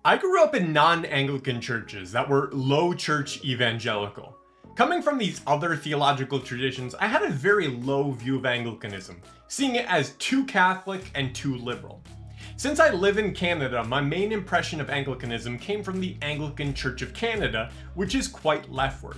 I grew up in non-Anglican churches that were low church evangelical. Coming from these other theological traditions, I had a very low view of Anglicanism, seeing it as too Catholic and too liberal. Since I live in Canada, my main impression of Anglicanism came from the Anglican Church of Canada, which is quite leftward.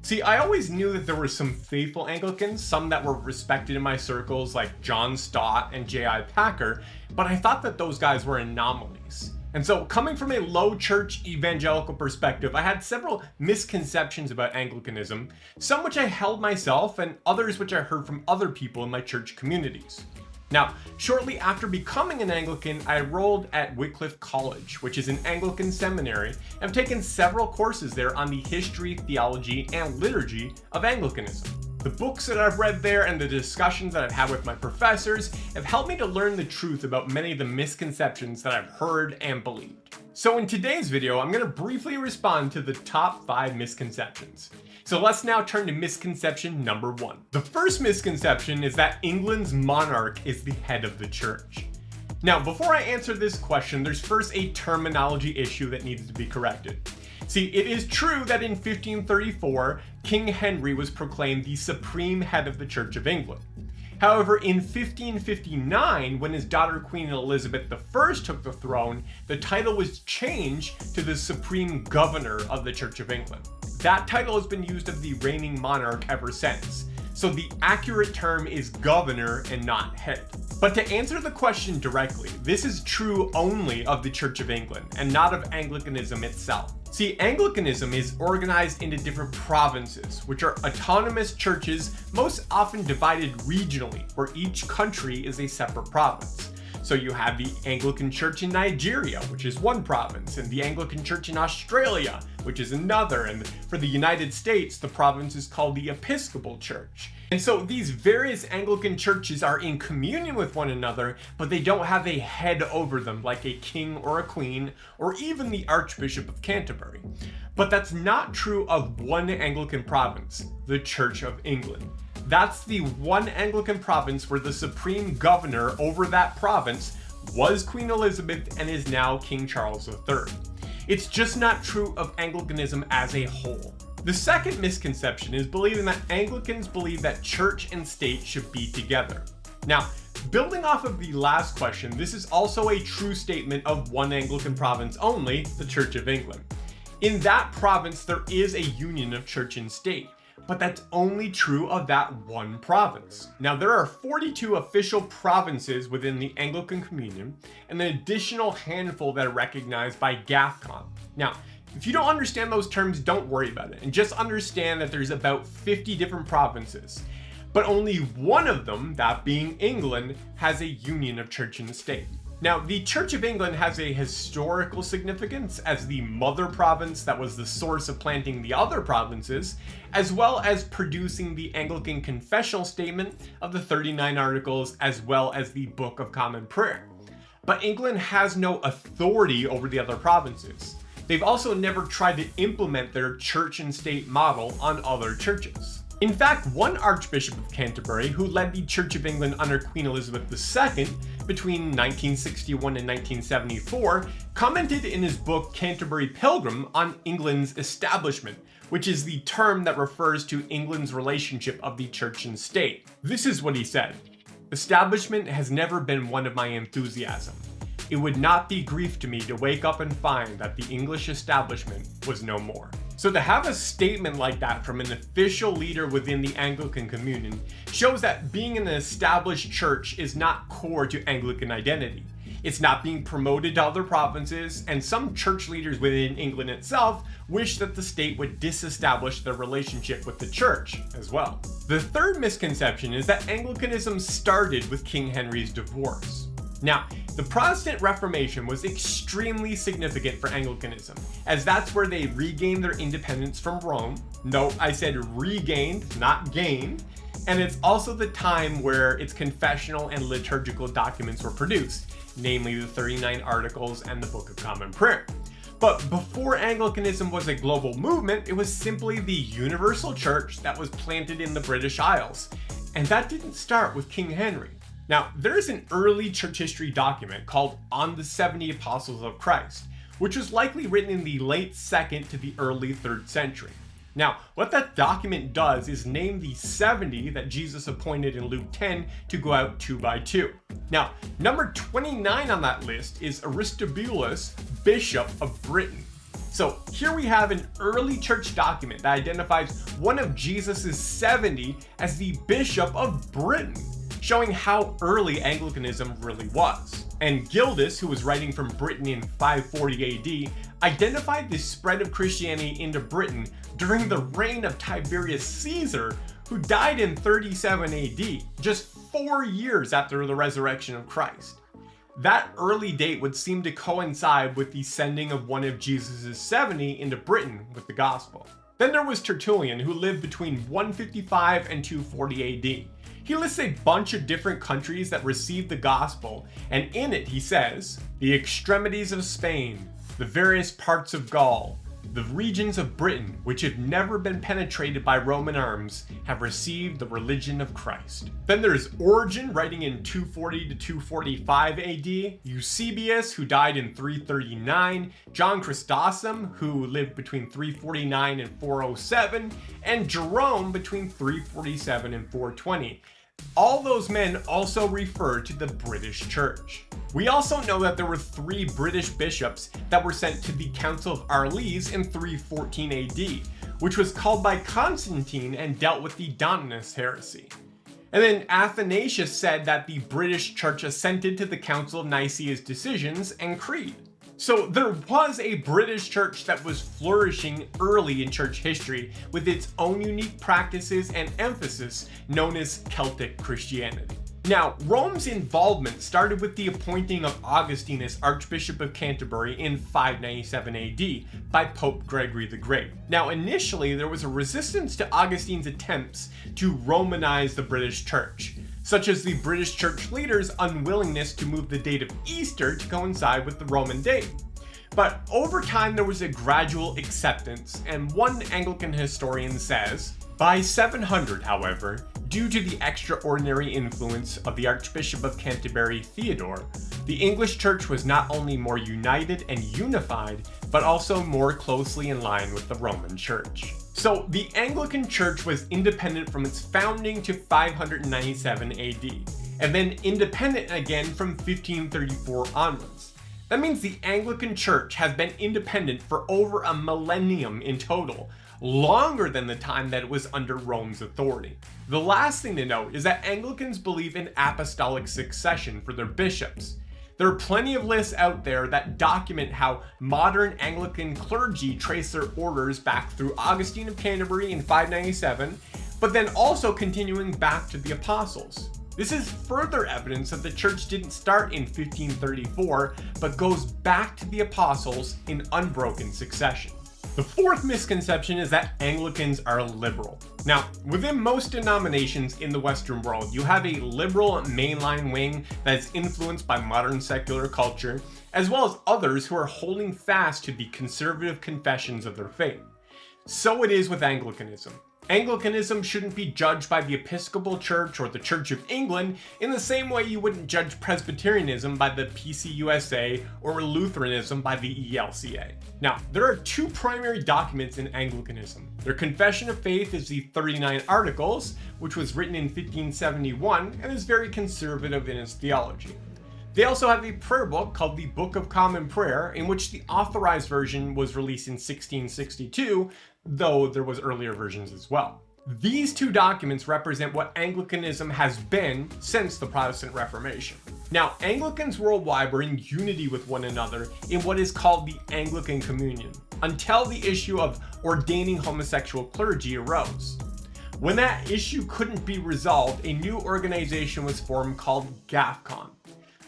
See, I always knew that there were some faithful Anglicans, some that were respected in my circles like John Stott and J.I. Packer, but I thought that those guys were anomalies. And so, coming from a low church evangelical perspective, I had several misconceptions about Anglicanism, some which I held myself and others which I heard from other people in my church communities. Now, shortly after becoming an Anglican, I enrolled at Wycliffe College, which is an Anglican seminary, and I've taken several courses there on the history, theology, and liturgy of Anglicanism. The books that I've read there and the discussions that I've had with my professors have helped me to learn the truth about many of the misconceptions that I've heard and believed. So in today's video, I'm going to briefly respond to the top 5 misconceptions. So let's now turn to misconception number 1. The first misconception is that England's monarch is the head of the church. Now, before I answer this question, there's first a terminology issue that needs to be corrected. See, it is true that in 1534, King Henry was proclaimed the supreme head of the Church of England. However, in 1559, when his daughter Queen Elizabeth I took the throne, the title was changed to the Supreme Governor of the Church of England. That title has been used of the reigning monarch ever since, so the accurate term is governor and not head. But to answer the question directly, this is true only of the Church of England and not of Anglicanism itself. See, Anglicanism is organized into different provinces, which are autonomous churches, most often divided regionally, where each country is a separate province. So you have the Anglican Church in Nigeria, which is one province, and the Anglican Church in Australia, which is another, and for the United States, the province is called the Episcopal Church. And so these various Anglican churches are in communion with one another, but they don't have a head over them like a king or a queen, or even the Archbishop of Canterbury. But that's not true of one Anglican province, the Church of England. That's the one Anglican province where the supreme governor over that province was Queen Elizabeth and is now King Charles III. It's just not true of Anglicanism as a whole. The second misconception is believing that Anglicans believe that church and state should be together. Now, building off of the last question, this is also a true statement of one Anglican province only, the Church of England. In that province, there is a union of church and state, but that's only true of that one province. Now, there are 42 official provinces within the Anglican Communion, and an additional handful that are recognized by GAFCON. Now, if you don't understand those terms, don't worry about it, and just understand that there's about 50 different provinces. But only one of them, that being England, has a union of church and state. Now, the Church of England has a historical significance as the mother province that was the source of planting the other provinces, as well as producing the Anglican confessional statement of the 39 articles, as well as the Book of Common Prayer. But England has no authority over the other provinces. They've also never tried to implement their church and state model on other churches. In fact, one Archbishop of Canterbury, who led the Church of England under Queen Elizabeth II between 1961 and 1974, commented in his book Canterbury Pilgrim on England's establishment, which is the term that refers to England's relationship of the church and state. This is what he said: "Establishment has never been one of my enthusiasm. It would not be grief to me to wake up and find that the English establishment was no more." So to have a statement like that from an official leader within the Anglican Communion shows that being an established church is not core to Anglican identity. It's not being promoted to other provinces, and some church leaders within England itself wish that the state would disestablish their relationship with the church as well. The third misconception is that Anglicanism started with King Henry's divorce. Now, the Protestant Reformation was extremely significant for Anglicanism, as that's where they regained their independence from Rome. No, I said regained, not gained. And it's also the time where its confessional and liturgical documents were produced, namely the 39 Articles and the Book of Common Prayer. But before Anglicanism was a global movement, it was simply the universal church that was planted in the British Isles. And that didn't start with King Henry. Now, there is an early church history document called On the 70 Apostles of Christ, which was likely written in the late 2nd to the early 3rd century. Now, what that document does is name the 70 that Jesus appointed in Luke 10 to go out 2 by 2. Now, number 29 on that list is Aristobulus, Bishop of Britain. So here we have an early church document that identifies one of Jesus' 70 as the Bishop of Britain, showing how early Anglicanism really was. And Gildas, who was writing from Britain in 540 AD, identified the spread of Christianity into Britain during the reign of Tiberius Caesar, who died in 37 AD, just 4 years after the resurrection of Christ. That early date would seem to coincide with the sending of one of Jesus' 70 into Britain with the gospel. Then there was Tertullian, who lived between 155 and 240 AD. He lists a bunch of different countries that received the gospel, and in it he says, the extremities of Spain, the various parts of Gaul, the regions of Britain, which have never been penetrated by Roman arms, have received the religion of Christ. Then there's Origen, writing in 240 to 245 AD, Eusebius, who died in 339, John Chrysostom, who lived between 349 and 407, and Jerome between 347 and 420. All those men also refer to the British Church. We also know that there were 3 British bishops that were sent to the Council of Arles in 314 AD, which was called by Constantine and dealt with the Donatist heresy. And then Athanasius said that the British Church assented to the Council of Nicaea's decisions and creed. So there was a British church that was flourishing early in church history with its own unique practices and emphasis known as Celtic Christianity. Now, Rome's involvement started with the appointing of Augustine as Archbishop of Canterbury in 597 AD by Pope Gregory the Great. Now, initially there was a resistance to Augustine's attempts to Romanize the British Church, such as the British church leaders' unwillingness to move the date of Easter to coincide with the Roman date. But over time there was a gradual acceptance, and one Anglican historian says, by 700, however, due to the extraordinary influence of the Archbishop of Canterbury, Theodore, the English church was not only more united and unified, but also more closely in line with the Roman Church. So the Anglican Church was independent from its founding to 597 AD, and then independent again from 1534 onwards. That means the Anglican Church has been independent for over a millennium in total, longer than the time that it was under Rome's authority. The last thing to note is that Anglicans believe in apostolic succession for their bishops. There are plenty of lists out there that document how modern Anglican clergy trace their orders back through Augustine of Canterbury in 597, but then also continuing back to the apostles. This is further evidence that the church didn't start in 1534, but goes back to the apostles in unbroken succession. The fourth misconception is that Anglicans are liberal. Now, within most denominations in the Western world, you have a liberal mainline wing that is influenced by modern secular culture, as well as others who are holding fast to the conservative confessions of their faith. So it is with Anglicanism. Anglicanism shouldn't be judged by the Episcopal Church or the Church of England in the same way you wouldn't judge Presbyterianism by the PCUSA or Lutheranism by the ELCA. Now, there are 2 primary documents in Anglicanism. Their Confession of Faith is the 39 Articles, which was written in 1571 and is very conservative in its theology. They also have a prayer book called the Book of Common Prayer, in which the authorized version was released in 1662, though there was earlier versions as well. These 2 documents represent what Anglicanism has been since the Protestant Reformation. Now, Anglicans worldwide were in unity with one another in what is called the Anglican Communion, until the issue of ordaining homosexual clergy arose. When that issue couldn't be resolved, a new organization was formed called GAFCON.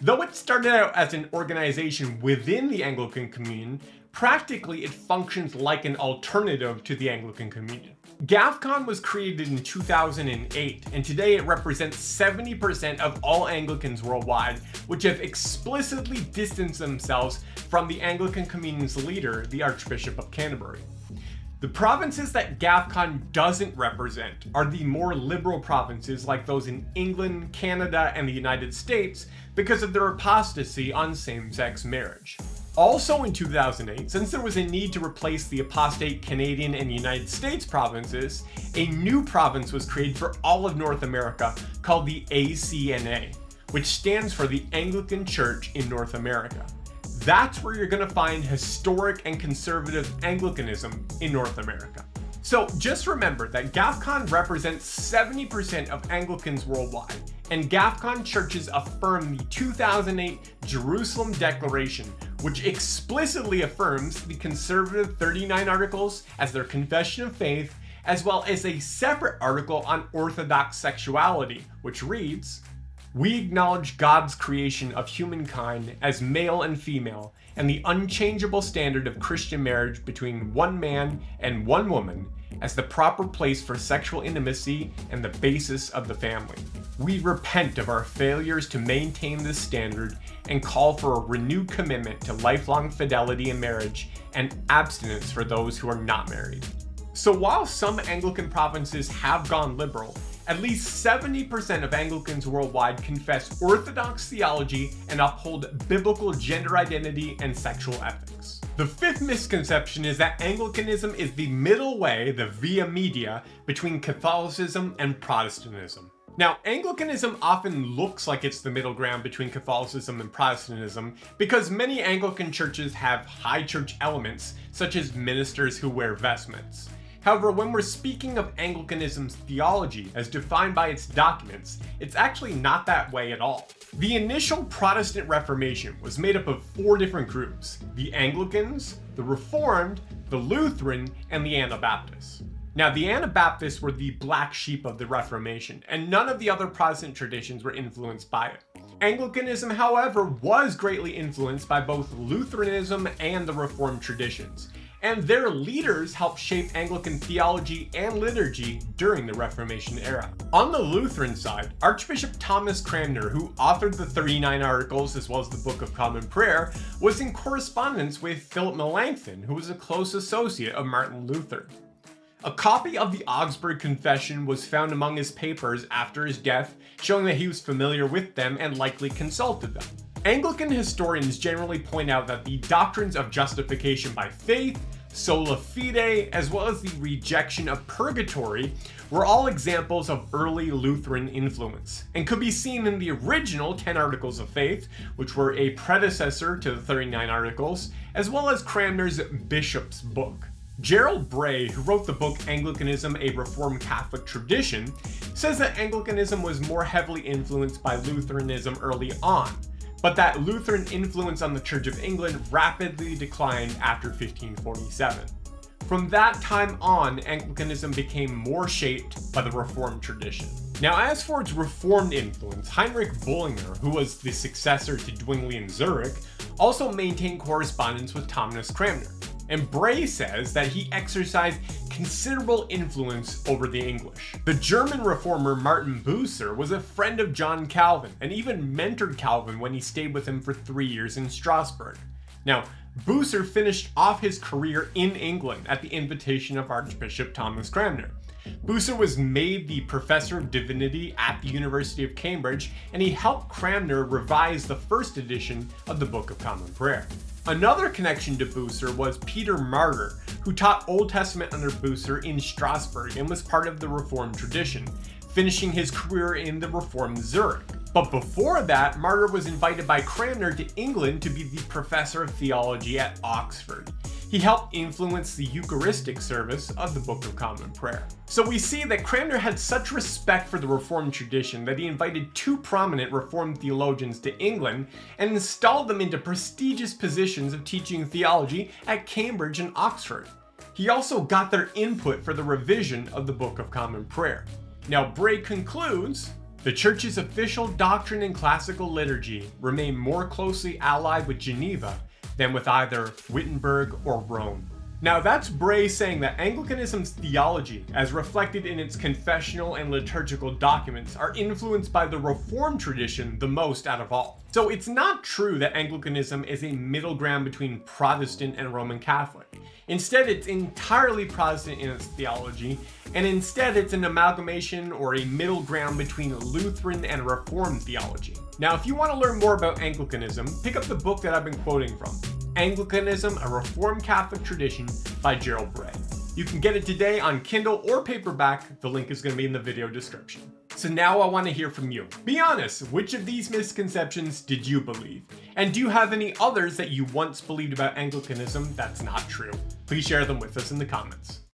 Though it started out as an organization within the Anglican Communion, practically it functions like an alternative to the Anglican Communion. GAFCON was created in 2008, and today it represents 70% of all Anglicans worldwide, which have explicitly distanced themselves from the Anglican Communion's leader, the Archbishop of Canterbury. The provinces that GAFCON doesn't represent are the more liberal provinces like those in England, Canada, and the United States because of their apostasy on same-sex marriage. Also in 2008, since there was a need to replace the apostate Canadian and United States provinces, a new province was created for all of North America called the ACNA, which stands for the Anglican Church in North America. That's where you're going to find historic and conservative Anglicanism in North America. So just remember that GAFCON represents 70% of Anglicans worldwide, and GAFCON churches affirm the 2008 Jerusalem Declaration, which explicitly affirms the conservative 39 articles as their confession of faith, as well as a separate article on orthodox sexuality, which reads, "We acknowledge God's creation of humankind as male and female, and the unchangeable standard of Christian marriage between one man and one woman as the proper place for sexual intimacy and the basis of the family. We repent of our failures to maintain this standard and call for a renewed commitment to lifelong fidelity in marriage and abstinence for those who are not married." So while some Anglican provinces have gone liberal, at least 70% of Anglicans worldwide confess orthodox theology and uphold biblical gender identity and sexual ethics. The fifth misconception is that Anglicanism is the middle way, the via media, between Catholicism and Protestantism. Now, Anglicanism often looks like it's the middle ground between Catholicism and Protestantism because many Anglican churches have high church elements, such as ministers who wear vestments. However, when we're speaking of Anglicanism's theology as defined by its documents, it's actually not that way at all. The initial Protestant Reformation was made up of 4 different groups: the Anglicans, the Reformed, the Lutheran, and the Anabaptists. Now, the Anabaptists were the black sheep of the Reformation, and none of the other Protestant traditions were influenced by it. Anglicanism, however, was greatly influenced by both Lutheranism and the Reformed traditions, and their leaders helped shape Anglican theology and liturgy during the Reformation era. On the Lutheran side, Archbishop Thomas Cranmer, who authored the 39 Articles as well as the Book of Common Prayer, was in correspondence with Philip Melanchthon, who was a close associate of Martin Luther. A copy of the Augsburg Confession was found among his papers after his death, showing that he was familiar with them and likely consulted them. Anglican historians generally point out that the doctrines of justification by faith, sola fide, as well as the rejection of purgatory were all examples of early Lutheran influence, and could be seen in the original 10 Articles of Faith, which were a predecessor to the 39 Articles, as well as Cranmer's Bishop's Book. Gerald Bray, who wrote the book Anglicanism, a Reformed Catholic Tradition, says that Anglicanism was more heavily influenced by Lutheranism early on, but that Lutheran influence on the Church of England rapidly declined after 1547. From that time on, Anglicanism became more shaped by the Reformed tradition. Now, as for its Reformed influence, Heinrich Bullinger, who was the successor to Zwingli and Zurich, also maintained correspondence with Thomas Cranmer. And Bray says that he exercised considerable influence over the English. The German reformer Martin Bucer was a friend of John Calvin and even mentored Calvin when he stayed with him for 3 years in Strasbourg. Now, Bucer finished off his career in England at the invitation of Archbishop Thomas Cranmer. Bucer was made the Professor of Divinity at the University of Cambridge, and he helped Cranmer revise the first edition of the Book of Common Prayer. Another connection to Bucer was Peter Martyr, who taught Old Testament under Bucer in Strasbourg and was part of the Reformed tradition, finishing his career in the Reformed Zurich. But before that, Martyr was invited by Cranmer to England to be the Professor of Theology at Oxford. He helped influence the Eucharistic service of the Book of Common Prayer. So we see that Cranmer had such respect for the Reformed tradition that he invited 2 prominent Reformed theologians to England and installed them into prestigious positions of teaching theology at Cambridge and Oxford. He also got their input for the revision of the Book of Common Prayer. Now, Bray concludes, the Church's official doctrine and classical liturgy remain more closely allied with Geneva than with either Wittenberg or Rome. Now, that's Bray saying that Anglicanism's theology, as reflected in its confessional and liturgical documents, are influenced by the Reformed tradition the most out of all. So it's not true that Anglicanism is a middle ground between Protestant and Roman Catholic. Instead, it's entirely Protestant in its theology, and instead it's an amalgamation or a middle ground between Lutheran and Reformed theology. Now, if you want to learn more about Anglicanism, pick up the book that I've been quoting from, Anglicanism, a Reformed Catholic Tradition by Gerald Bray. You can get it today on Kindle or paperback. The link is going to be in the video description. So now I want to hear from you. Be honest, which of these misconceptions did you believe? And do you have any others that you once believed about Anglicanism that's not true? Please share them with us in the comments.